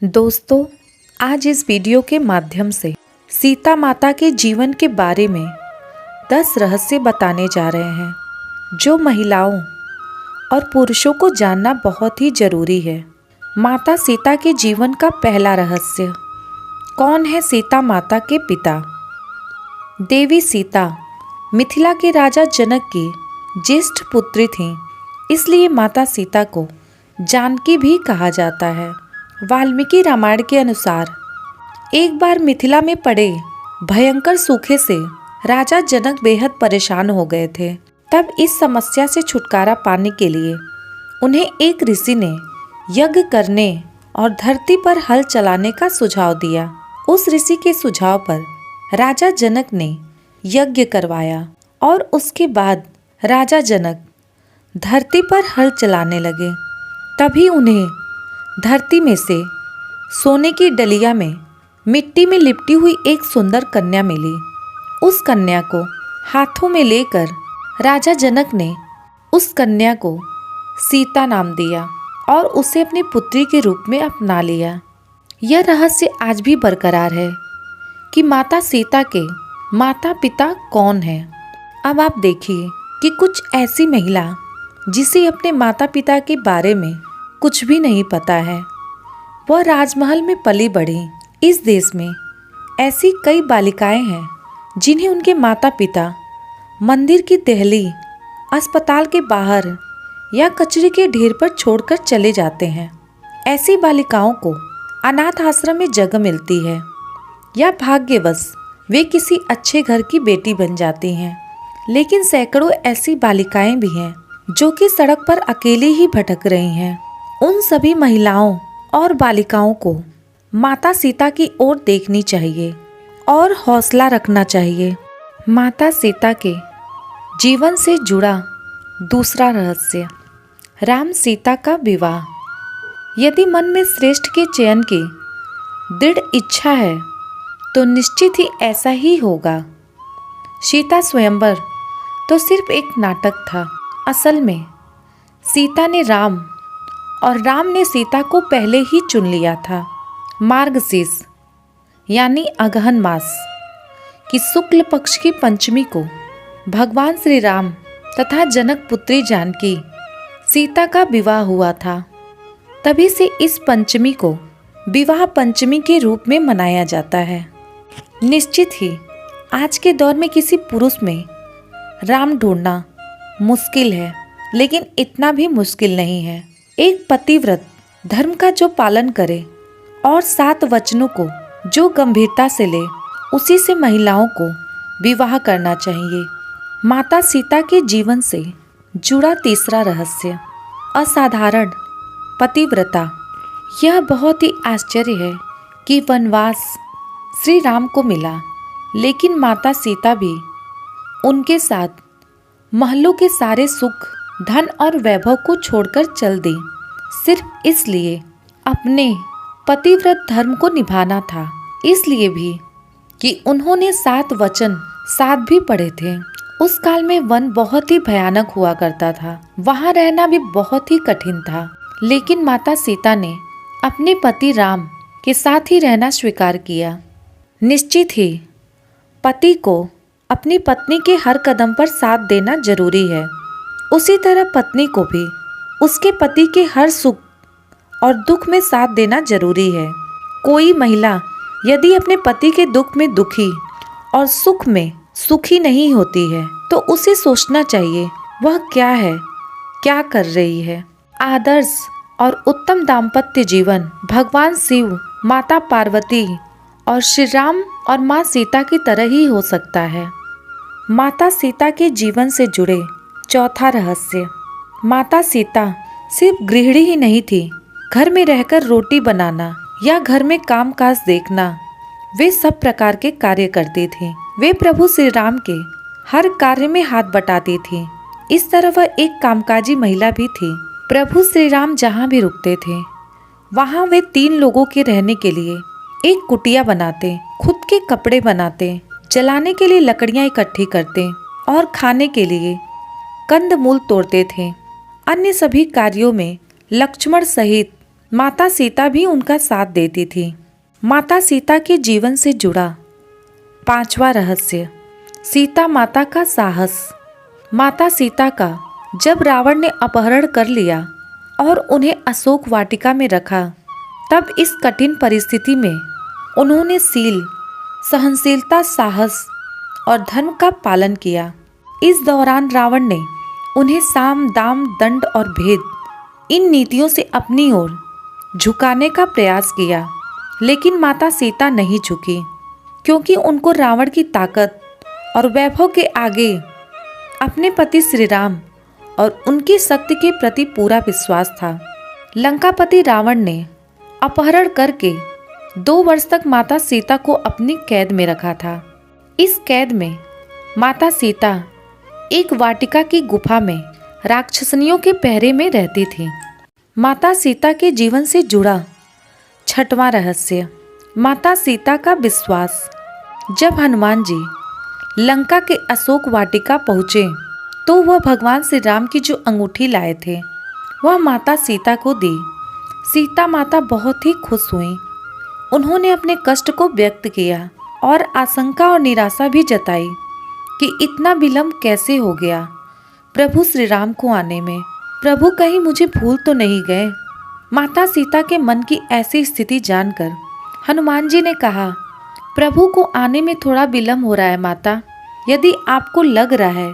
दोस्तों, आज इस वीडियो के माध्यम से सीता माता के जीवन के बारे में 10 रहस्य बताने जा रहे हैं जो महिलाओं और पुरुषों को जानना बहुत ही जरूरी है। माता सीता के जीवन का पहला रहस्य। कौन है सीता माता के पिता? देवी सीता मिथिला के राजा जनक की ज्येष्ठ पुत्री थीं, इसलिए माता सीता को जानकी भी कहा जाता है। वाल्मीकि रामायण के अनुसार एक बार मिथिला में पड़े भयंकर सूखे से राजा जनक बेहद परेशान हो गए थे। तब इस समस्या से छुटकारा पाने के लिए उन्हें एक ऋषि ने यज्ञ करने और धरती पर हल चलाने का सुझाव दिया। उस ऋषि के सुझाव पर राजा जनक ने यज्ञ करवाया और उसके बाद राजा जनक धरती पर हल चलाने लगे। तभी उन्हें धरती में से सोने की डलिया में मिट्टी में लिपटी हुई एक सुंदर कन्या मिली। उस कन्या को हाथों में लेकर राजा जनक ने उस कन्या को सीता नाम दिया और उसे अपनी पुत्री के रूप में अपना लिया। यह रहस्य आज भी बरकरार है कि माता सीता के माता पिता कौन है। अब आप देखिए कि कुछ ऐसी महिला जिसे अपने माता पिता के बारे में कुछ भी नहीं पता है, वह राजमहल में पली बढ़ी। इस देश में ऐसी कई बालिकाएं हैं जिन्हें उनके माता पिता मंदिर की देहली, अस्पताल के बाहर या कचरे के ढेर पर छोड़कर चले जाते हैं। ऐसी बालिकाओं को अनाथ आश्रम में जगह मिलती है या भाग्यवश वे किसी अच्छे घर की बेटी बन जाती हैं। लेकिन सैकड़ों ऐसी बालिकाएं भी हैं जो कि सड़क पर अकेली ही भटक रही हैं। उन सभी महिलाओं और बालिकाओं को माता सीता की ओर देखनी चाहिए और हौसला रखना चाहिए। माता सीता के जीवन से जुड़ा दूसरा रहस्य। राम सीता का विवाह। यदि मन में श्रेष्ठ के चयन की दृढ़ इच्छा है तो निश्चित ही ऐसा ही होगा। सीता स्वयंवर तो सिर्फ एक नाटक था। असल में सीता ने राम और राम ने सीता को पहले ही चुन लिया था। मार्गशीर्ष यानी अगहन मास की शुक्ल पक्ष की पंचमी को भगवान श्री राम तथा जनक पुत्री जानकी सीता का विवाह हुआ था। तभी से इस पंचमी को विवाह पंचमी के रूप में मनाया जाता है। निश्चित ही आज के दौर में किसी पुरुष में राम ढूंढना मुश्किल है, लेकिन इतना भी मुश्किल नहीं है। एक पतिव्रत धर्म का जो पालन करे और 7 वचनों को जो गंभीरता से ले, उसी से महिलाओं को विवाह करना चाहिए। माता सीता के जीवन से जुड़ा तीसरा रहस्य। असाधारण पतिव्रता। यह बहुत ही आश्चर्य है कि वनवास श्री राम को मिला, लेकिन माता सीता भी उनके साथ महलों के सारे सुख, धन और वैभव को छोड़कर चल दी, सिर्फ इसलिए अपने पतिव्रत धर्म को निभाना था। इसलिए भी कि उन्होंने 7 वचन 7 भी पढ़े थे। उस काल में वन बहुत ही भयानक हुआ करता था, वहां रहना भी बहुत ही कठिन था। लेकिन माता सीता ने अपने पति राम के साथ ही रहना स्वीकार किया। निश्चित ही पति को अपनी पत्नी के हर कदम पर साथ देना जरूरी है। उसी तरह पत्नी को भी उसके पति के हर सुख और दुख में साथ देना जरूरी है। कोई महिला यदि अपने पति के दुख में दुखी और सुख में सुखी नहीं होती है तो उसे सोचना चाहिए वह क्या है, क्या कर रही है। आदर्श और उत्तम दाम्पत्य जीवन भगवान शिव, माता पार्वती और श्री राम और माँ सीता की तरह ही हो सकता है। माता सीता के जीवन से जुड़े चौथा रहस्य। माता सीता सिर्फ गृहिणी ही नहीं थी। घर में रहकर रोटी बनाना या घर में काम काज देखना, वे सब प्रकार के कार्य करती थी। वे प्रभु श्री राम के हर कार्य में हाथ बटाती थी। इस तरह वह एक कामकाजी महिला भी थी। प्रभु श्री राम जहाँ भी रुकते थे वहाँ वे 3 लोगों के रहने के लिए एक कुटिया बनाते, खुद के कपड़े बनाते, जलाने के लिए लकड़ियाँ इकट्ठी करते और खाने के लिए कंदमूल तोड़ते थे। अन्य सभी कार्यों में लक्ष्मण सहित माता सीता भी उनका साथ देती थी। माता सीता के जीवन से जुड़ा 5वां रहस्य, सीता माता का साहस। माता सीता का जब रावण ने अपहरण कर लिया और उन्हें अशोक वाटिका में रखा, तब इस कठिन परिस्थिति में उन्होंने शील, सहनशीलता, साहस और धर्म का पालन किया। इस दौरान रावण ने उन्हें साम, दाम, दंड और भेद इन नीतियों से अपनी ओर झुकाने का प्रयास किया, लेकिन माता सीता नहीं झुकी, क्योंकि उनको रावण की ताकत और वैभव के आगे अपने पति श्री राम और उनकी शक्ति के प्रति पूरा विश्वास था। लंकापति रावण ने अपहरण करके 2 वर्ष तक माता सीता को अपनी कैद में रखा था। इस कैद में माता सीता एक वाटिका की गुफा में राक्षसनियों के पहरे में रहती थी। माता सीता के जीवन से जुड़ा 6वां रहस्य, माता सीता का विश्वास। जब हनुमान जी लंका के अशोक वाटिका पहुँचे तो वह भगवान श्री राम की जो अंगूठी लाए थे वह माता सीता को दी। सीता माता बहुत ही खुश हुई। उन्होंने अपने कष्ट को व्यक्त किया और आशंका और निराशा भी जताई कि इतना विलंब कैसे हो गया प्रभु श्री राम को आने में। प्रभु कहीं मुझे भूल तो नहीं गए। माता सीता के मन की ऐसी स्थिति जानकर हनुमान जी ने कहा, प्रभु को आने में थोड़ा विलंब हो रहा है माता। यदि आपको लग रहा है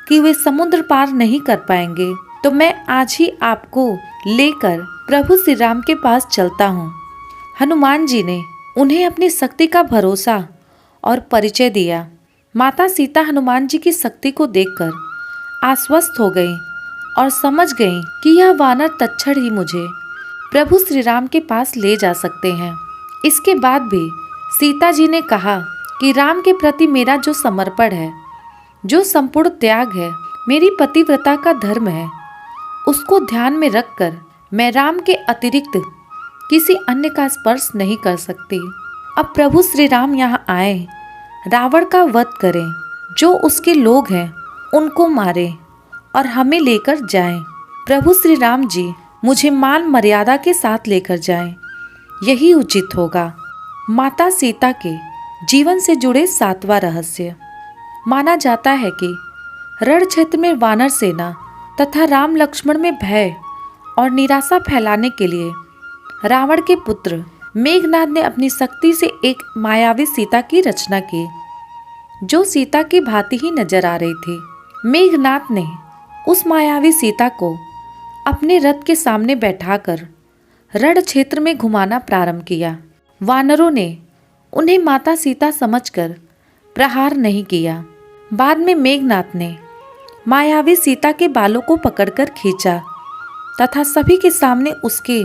कि वे समुद्र पार नहीं कर पाएंगे तो मैं आज ही आपको लेकर प्रभु श्री राम के पास चलता हूँ। हनुमान जी ने उन्हें अपनी शक्ति का भरोसा और परिचय दिया। माता सीता हनुमान जी की शक्ति को देखकर आश्वस्त हो गई और समझ गई कि यह वानर तक्षण ही मुझे प्रभु श्री राम के पास ले जा सकते हैं। इसके बाद भी सीता जी ने कहा कि राम के प्रति मेरा जो समर्पण है, जो संपूर्ण त्याग है, मेरी पतिव्रता का धर्म है, उसको ध्यान में रखकर मैं राम के अतिरिक्त किसी अन्य का स्पर्श नहीं कर सकती। अब प्रभु श्री राम यहाँ आए, रावण का वध करें, जो उसके लोग हैं उनको मारे और हमें लेकर जाएं। प्रभु श्री राम जी मुझे मान मर्यादा के साथ लेकर जाएं, यही उचित होगा। माता सीता के जीवन से जुड़े 7वां रहस्य। माना जाता है कि रण क्षेत्र में वानर सेना तथा राम लक्ष्मण में भय और निराशा फैलाने के लिए रावण के पुत्र मेघनाद ने अपनी शक्ति से एक मायावी सीता की रचना की, जो सीता की भांति ही नजर आ रही थी। मेघनाद ने उस मायावी सीता को अपने रथ के सामने बैठाकर रण क्षेत्र में घुमाना प्रारंभ किया। वानरों ने उन्हें माता सीता समझकर प्रहार नहीं किया। बाद में मेघनाद ने मायावी सीता के बालों को पकड़कर खींचा तथा सभी के सामने उसके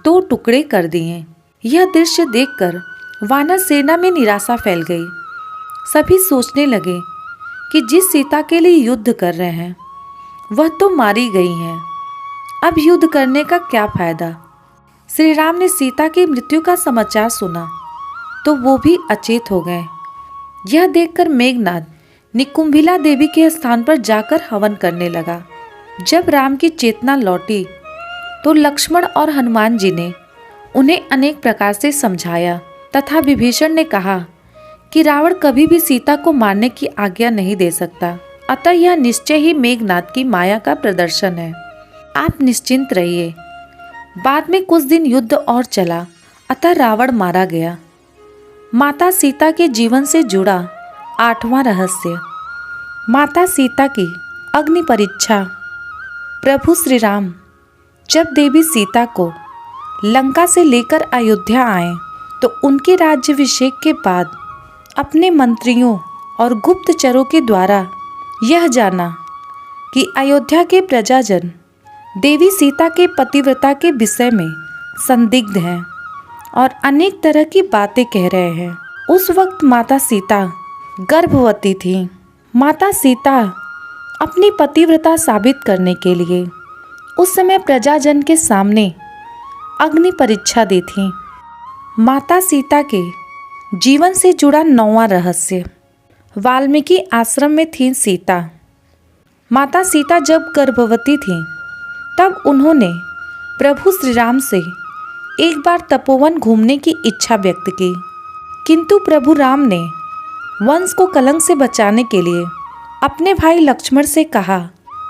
2 टुकड़े कर दिए। यह दृश्य देखकर वानर सेना में निराशा फैल गई। सभी सोचने लगे कि जिस सीता के लिए युद्ध कर रहे हैं वह तो मारी गई हैं, अब युद्ध करने का क्या फायदा। श्री राम ने सीता की मृत्यु का समाचार सुना तो वो भी अचेत हो गए। यह देखकर मेघनाद निकुंभिला देवी के स्थान पर जाकर हवन करने लगा। जब राम की चेतना लौटी तो लक्ष्मण और हनुमान जी ने उन्हें अनेक प्रकार से समझाया तथा विभीषण ने कहा कि रावण कभी भी सीता को मारने की आज्ञा नहीं दे सकता, अतः यह निश्चय ही मेघनाद की माया का प्रदर्शन है। आप निश्चिंत रहिए। बाद में कुछ दिन युद्ध और चला, अतः रावण मारा गया। माता सीता के जीवन से जुड़ा 8वां रहस्य। माता सीता की अग्नि परीक्षा। प्रभु श्री राम जब देवी सीता को लंका से लेकर अयोध्या आए तो उनके राज्याभिषेक के बाद अपने मंत्रियों और गुप्तचरों के द्वारा यह जाना कि अयोध्या के प्रजाजन देवी सीता के पतिव्रता के विषय में संदिग्ध हैं और अनेक तरह की बातें कह रहे हैं। उस वक्त माता सीता गर्भवती थी। माता सीता अपनी पतिव्रता साबित करने के लिए उस समय प्रजाजन के सामने अग्नि परीक्षा दी थी। माता सीता के जीवन से जुड़ा 9वां रहस्य। वाल्मीकि आश्रम में थी सीता। माता सीता जब गर्भवती थी तब उन्होंने प्रभु श्री राम से एक बार तपोवन घूमने की इच्छा व्यक्त की, किंतु प्रभु राम ने वंश को कलंक से बचाने के लिए अपने भाई लक्ष्मण से कहा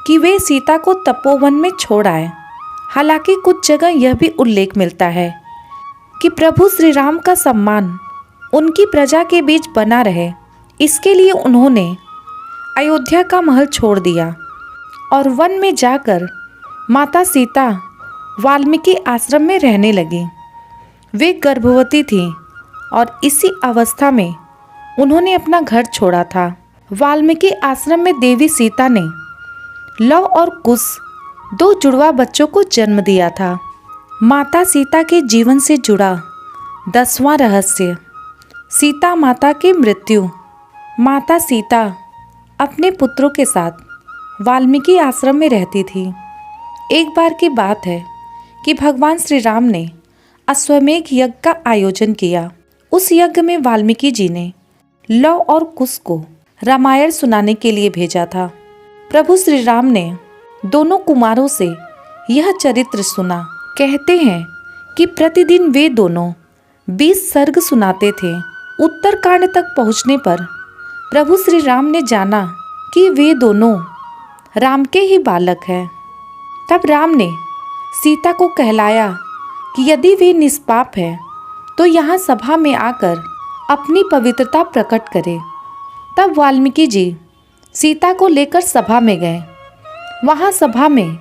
कि वे सीता को तपोवन में छोड़ आए। हालांकि कुछ जगह यह भी उल्लेख मिलता है कि प्रभु श्री राम का सम्मान उनकी प्रजा के बीच बना रहे, इसके लिए उन्होंने अयोध्या का महल छोड़ दिया और वन में जाकर माता सीता वाल्मीकि आश्रम में रहने लगी। वे गर्भवती थीं और इसी अवस्था में उन्होंने अपना घर छोड़ा था। वाल्मीकि आश्रम में देवी सीता ने लव और कुश 2 जुड़वा बच्चों को जन्म दिया था। माता सीता के जीवन से जुड़ा 10वां रहस्य, सीता माता की मृत्यु। माता सीता अपने पुत्रों के साथ वाल्मीकि आश्रम में रहती थी। एक बार की बात है कि भगवान श्री राम ने अश्वमेघ यज्ञ का आयोजन किया। उस यज्ञ में वाल्मीकि जी ने लव और कुश को रामायण सुनाने के लिए भेजा था। प्रभु श्री राम ने दोनों कुमारों से यह चरित्र सुना। कहते हैं कि प्रतिदिन वे दोनों 20 सर्ग सुनाते थे। उत्तरकांड तक पहुँचने पर प्रभु श्री राम ने जाना कि वे दोनों राम के ही बालक हैं। तब राम ने सीता को कहलाया कि यदि वे निष्पाप है तो यहाँ सभा में आकर अपनी पवित्रता प्रकट करे। तब वाल्मीकि जी सीता को लेकर सभा में गए। वहाँ सभा में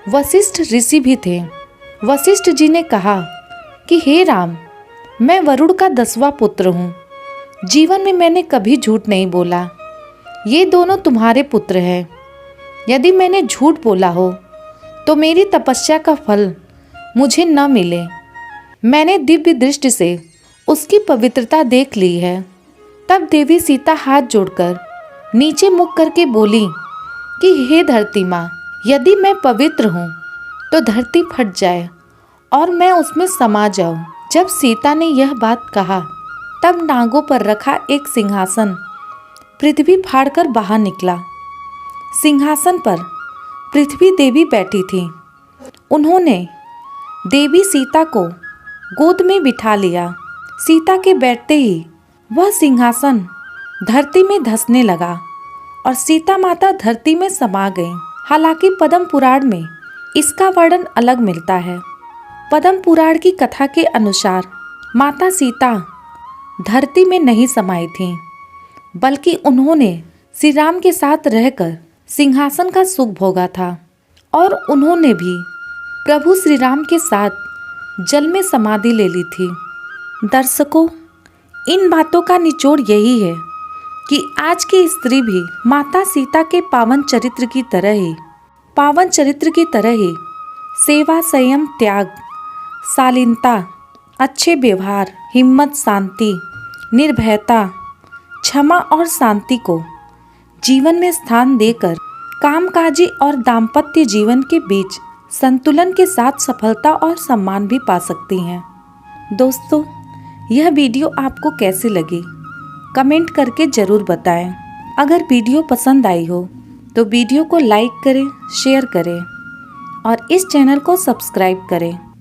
वशिष्ठ ऋषि भी थे। वशिष्ठ जी ने कहा कि हे राम, मैं वरुण का 10वां पुत्र हूँ। जीवन में मैंने कभी झूठ नहीं बोला। ये दोनों तुम्हारे पुत्र हैं। यदि मैंने झूठ बोला हो तो मेरी तपस्या का फल मुझे न मिले। मैंने दिव्य दृष्टि से उसकी पवित्रता देख ली है। तब देवी सीता हाथ जोड़कर नीचे मुख करके बोली कि हे धरती माँ, यदि मैं पवित्र हूँ तो धरती फट जाए और मैं उसमें समा जाऊँ। जब सीता ने यह बात कहा तब नागों पर रखा एक सिंहासन पृथ्वी फाड़कर बाहर निकला। सिंहासन पर पृथ्वी देवी बैठी थी। उन्होंने देवी सीता को गोद में बिठा लिया। सीता के बैठते ही वह सिंहासन धरती में धंसने लगा और सीता माता धरती में समा गई। हालांकि पद्म पुराण में इसका वर्णन अलग मिलता है। पद्म पुराण की कथा के अनुसार माता सीता धरती में नहीं समाई थीं, बल्कि उन्होंने श्री राम के साथ रहकर सिंहासन का सुख भोगा था और उन्होंने भी प्रभु श्री राम के साथ जल में समाधि ले ली थी। दर्शकों, इन बातों का निचोड़ यही है कि आज की स्त्री भी माता सीता के पावन चरित्र की तरह ही सेवा, संयम, त्याग, शालीनता, अच्छे व्यवहार, हिम्मत, शांति, निर्भयता, क्षमा और शांति को जीवन में स्थान देकर कामकाजी और दाम्पत्य जीवन के बीच संतुलन के साथ सफलता और सम्मान भी पा सकती हैं। दोस्तों, यह वीडियो आपको कैसी लगी कमेंट करके ज़रूर बताएं। अगर वीडियो पसंद आई हो तो वीडियो को लाइक करें, शेयर करें और इस चैनल को सब्सक्राइब करें।